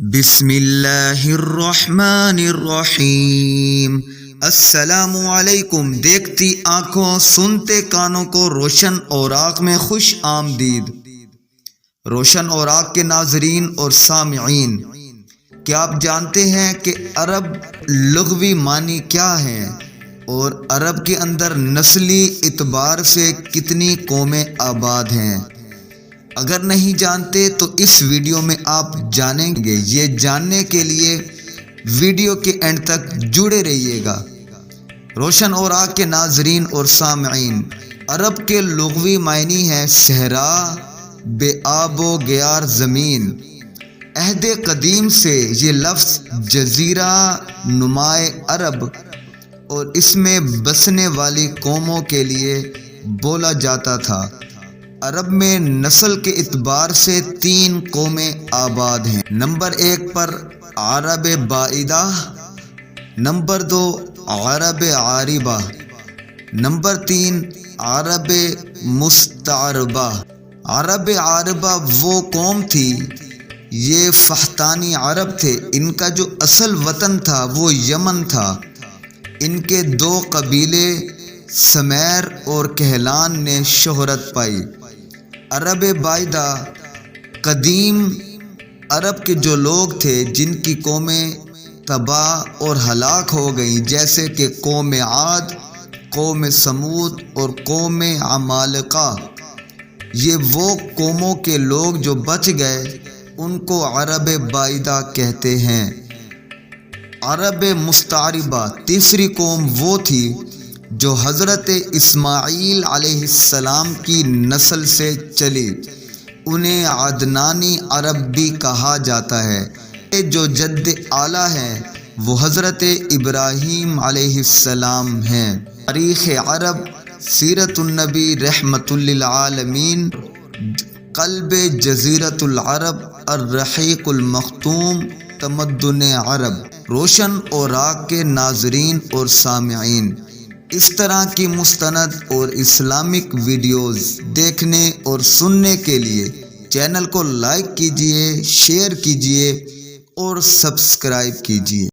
بسم اللہ الرحمن الرحیم۔ السلام علیکم۔ دیکھتی آنکھوں سنتے کانوں کو روشن اوراق میں خوش آمدید۔ روشن اوراق کے ناظرین اور سامعین، کیا آپ جانتے ہیں کہ عرب لغوی معنی کیا ہیں اور عرب کے اندر نسلی اعتبار سے کتنی قومیں آباد ہیں؟ اگر نہیں جانتے تو اس ویڈیو میں آپ جانیں گے۔ یہ جاننے کے لیے ویڈیو کے اینڈ تک جڑے رہیے گا۔ روشن اوراق کے ناظرین اور سامعین، عرب کے لغوی معنی ہے صحرا، بے آب و گیار زمین۔ عہد قدیم سے یہ لفظ جزیرہ نمائے عرب اور اس میں بسنے والی قوموں کے لیے بولا جاتا تھا۔ عرب میں نسل کے اعتبار سے 3 قومیں آباد ہیں۔ نمبر 1 پر عرب بعیدہ، نمبر 2 عرب عاربہ، نمبر 3 عرب مستعربہ۔ عرب عاربہ وہ قوم تھی، یہ فحتانی عرب تھے۔ ان کا جو اصل وطن تھا وہ یمن تھا۔ ان کے 2 قبیلے سمیر اور کہلان نے شہرت پائی۔ عرب بعیدہ قدیم عرب کے جو لوگ تھے جن کی قومیں تباہ اور ہلاک ہو گئیں، جیسے کہ قوم عاد، قوم سمود اور قوم عمالقہ، یہ وہ قوموں کے لوگ جو بچ گئے ان کو عرب بعیدہ کہتے ہیں۔ عرب مستعربہ تیسری قوم وہ تھی جو حضرت اسماعیل علیہ السلام کی نسل سے چلی۔ انہیں عدنانی عرب بھی کہا جاتا ہے۔ جو جد اعلیٰ ہیں وہ حضرت ابراہیم علیہ السلام ہیں۔ تاریخ عرب، سیرت النبی رحمۃ للعالمین، قلب جزیرۃ العرب، الرحیق المختوم، تمدن عرب۔ روشن اوراق کے ناظرین اور سامعین، اس طرح کی مستند اور اسلامک ویڈیوز دیکھنے اور سننے کے لیے چینل کو لائک کیجیے، شیئر کیجیے اور سبسکرائب کیجیے۔